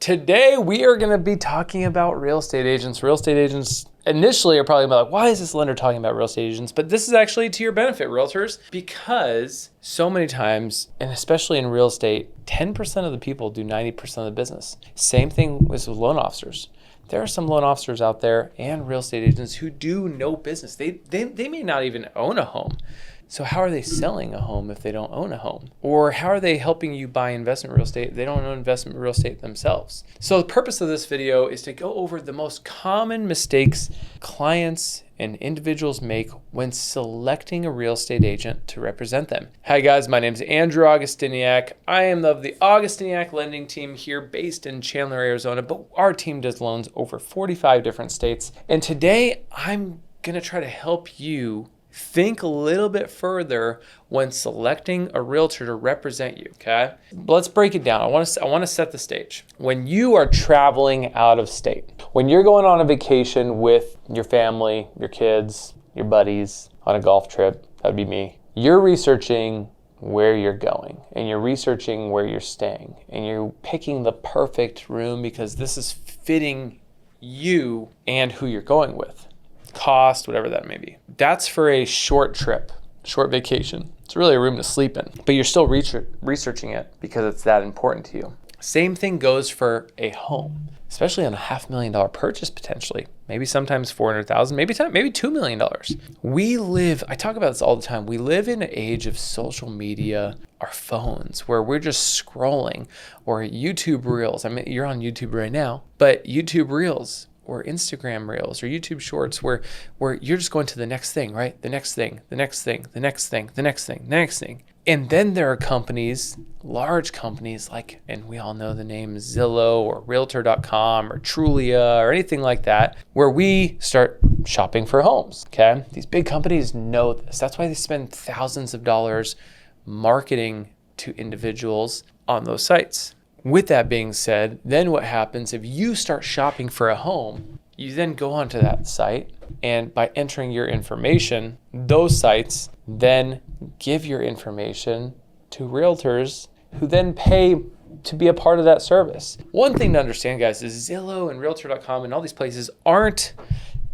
Today we are going to be talking about real estate agents. Real estate agents initially are probably like, why is this lender talking about real estate agents? But this is actually to your benefit, realtors, because so many times, and especially in real estate, 10% of the people do 90% of the business. Same thing with loan officers. There are some loan officers out there and real estate agents who do no business. They may not even own a home. So how are they selling a home if they don't own a home? Or how are they helping you buy investment real estate if they don't own investment real estate themselves? So the purpose of this video is to go over the most common mistakes clients and individuals make when selecting a real estate agent to represent them. Hi guys, my name is Andrew Augustiniak. I am of the Augustiniak lending team here based in Chandler, Arizona, but our team does loans over 45 different states. And today I'm gonna try to help you think a little bit further when selecting a realtor to represent you, okay? Let's break it down. I want to set the stage. When you are traveling out of state, when you're going on a vacation with your family, your kids, your buddies, on a golf trip, that'd be me, you're researching where you're going and you're researching where you're staying and you're picking the perfect room because this is fitting you and who you're going with. Cost, whatever that may be. That's for a short trip, short vacation. It's really a room to sleep in, but you're still researching it because it's that important to you. Same thing goes for a home, especially on a $500,000 purchase potentially, maybe sometimes $400,000, maybe $2 million. I talk about this all the time. We live in an age of social media, our phones, where we're just scrolling, or YouTube Reels. I mean, you're on YouTube right now, but YouTube Reels, or Instagram Reels or YouTube Shorts where you're just going to the next thing, right? The next thing, the next thing, the next thing, the next thing, the next thing. And then there are companies, large companies like, and we all know the names Zillow or Realtor.com or Trulia or anything like that, where we start shopping for homes, okay? These big companies know this. That's why they spend thousands of dollars marketing to individuals on those sites. With that being said, then what happens if you start shopping for a home, you then go onto that site and by entering your information, those sites then give your information to realtors who then pay to be a part of that service. One thing to understand, guys, is Zillow and Realtor.com and all these places aren't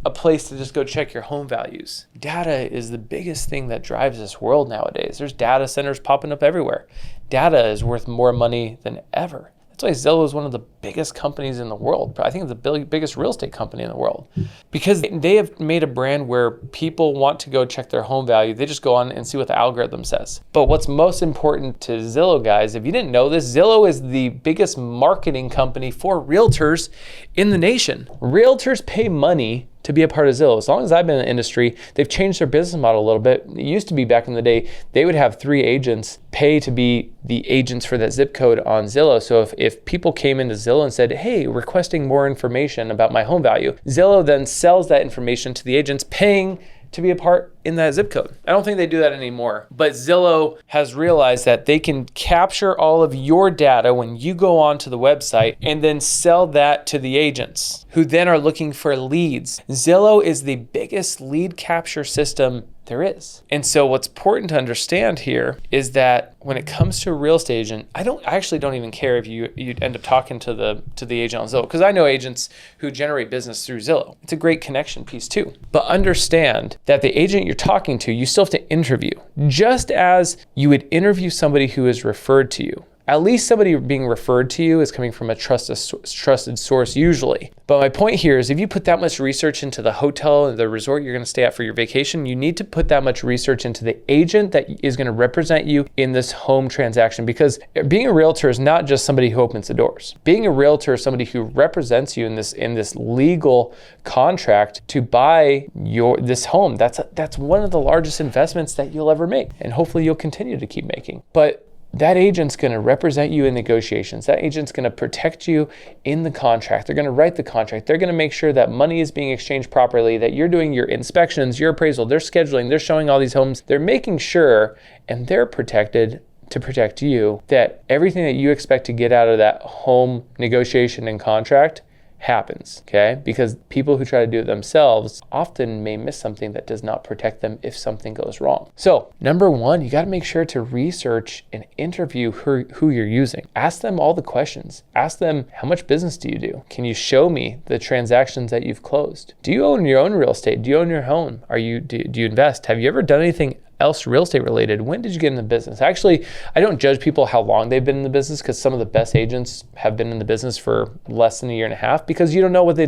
a place to just go check your home values. Data is the biggest thing that drives this world nowadays. There's data centers popping up everywhere. Data is worth more money than ever. That's why Zillow is one of the biggest companies in the world. I think it's the biggest real estate company in the world because they have made a brand where people want to go check their home value. They just go on and see what the algorithm says. But what's most important to Zillow, guys, if you didn't know this, Zillow is the biggest marketing company for realtors in the nation. Realtors pay money to be a part of Zillow. As long as I've been in the industry, they've changed their business model a little bit. It used to be back in the day, they would have 3 agents pay to be the agents for that zip code on Zillow. So if people came into Zillow and said, hey, requesting more information about my home value, Zillow then sells that information to the agents paying to be a part in that zip code. I don't think they do that anymore, but Zillow has realized that they can capture all of your data when you go onto the website and then sell that to the agents who then are looking for leads. Zillow is the biggest lead capture system there is. And so what's important to understand here is that when it comes to a real estate agent, I actually don't even care if you end up talking to the agent on Zillow, because I know agents who generate business through Zillow. It's a great connection piece too. But understand that the agent you're talking to, you still have to interview, just as you would interview somebody who is referred to you. At least somebody being referred to you is coming from a trusted source usually. But my point here is if you put that much research into the hotel and the resort you're going to stay at for your vacation, you need to put that much research into the agent that is going to represent you in this home transaction, because being a realtor is not just somebody who opens the doors. Being a realtor is somebody who represents you in this legal contract to buy this home. That's one of the largest investments that you'll ever make, and hopefully you'll continue to keep making. But that agent's going to represent you in negotiations. That agent's going to protect you in the contract. They're going to write the contract. They're going to make sure that money is being exchanged properly, that you're doing your inspections, your appraisal, they're scheduling, they're showing all these homes. They're making sure, and they're protected to protect you, that everything that you expect to get out of that home negotiation and contract happens, okay? Because people who try to do it themselves often may miss something that does not protect them if something goes wrong. So number one, you got to make sure to research and interview who you're using. Ask them all the questions. Ask them, how much business do you do? Can you show me the transactions that you've closed? Do you own your own real estate? Do you own your home? Do you invest? Have you ever done anything else real estate related? When did you get in the business? Actually, I don't judge people how long they've been in the business, because some of the best agents have been in the business for less than a year and a half, because you don't know what they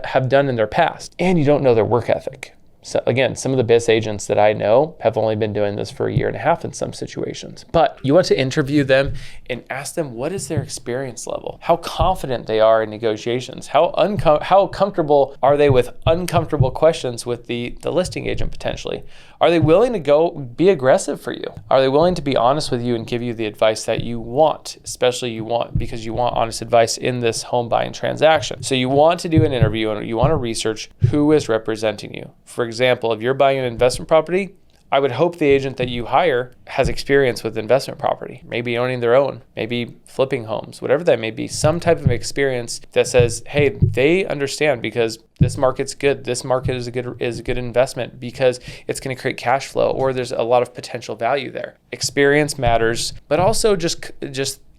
have done in their past, and you don't know their work ethic. So again, some of the best agents that I know have only been doing this for a year and a half in some situations. But you want to interview them and ask them, what is their experience level? How confident they are in negotiations? How comfortable are they with uncomfortable questions with the listing agent potentially? Are they willing to go be aggressive for you? Are they willing to be honest with you and give you the advice that you want, especially because you want honest advice in this home buying transaction? So you want to do an interview and you want to research who is representing you. For example, if you're buying an investment property, I would hope the agent that you hire has experience with investment property, maybe owning their own, maybe flipping homes, whatever that may be, some type of experience that says, hey, they understand because this market's good. This market is a good investment because it's going to create cash flow, or there's a lot of potential value there. Experience matters, but also just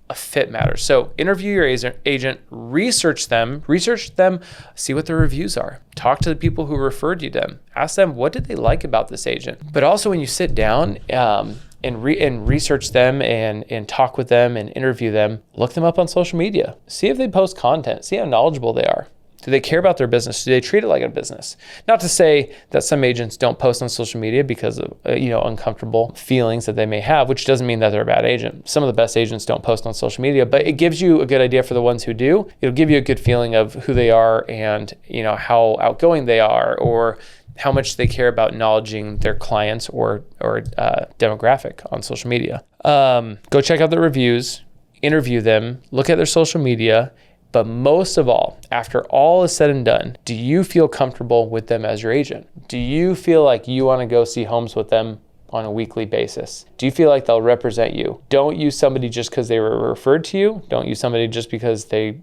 a fit matters. So interview your agent, research them, see what their reviews are. Talk to the people who referred you to them. Ask them, what did they like about this agent? But also when you sit down and research them and talk with them and interview them, look them up on social media. See if they post content. See how knowledgeable they are. Do they care about their business? Do they treat it like a business? Not to say that some agents don't post on social media because of uncomfortable feelings that they may have, which doesn't mean that they're a bad agent. Some of the best agents don't post on social media, but it gives you a good idea for the ones who do. It'll give you a good feeling of who they are and how outgoing they are, or how much they care about acknowledging their clients or demographic on social media. Go check out their reviews, interview them, look at their social media. But most of all, after all is said and done, do you feel comfortable with them as your agent? Do you feel like you want to go see homes with them on a weekly basis? Do you feel like they'll represent you? Don't use somebody just because they were referred to you. Don't use somebody just because they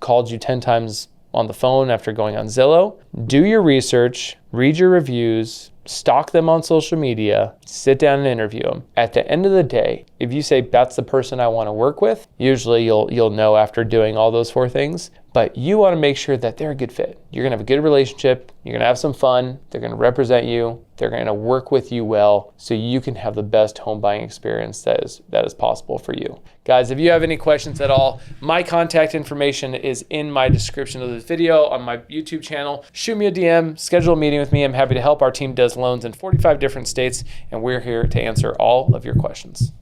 called you 10 times on the phone after going on Zillow. Do your research, read your reviews, stalk them on social media, sit down and interview them. At the end of the day, if you say that's the person I want to work with, usually you'll know after doing all those 4 things, but you want to make sure that they're a good fit. You're going to have a good relationship, you're going to have some fun, they're going to represent you, they're going to work with you well, so you can have the best home buying experience that is possible for you. Guys, if you have any questions at all, my contact information is in my description of this video on my YouTube channel. Shoot me a DM, schedule a meeting with me. I'm happy to help. Our team does loans in 45 different states, and we're here to answer all of your questions.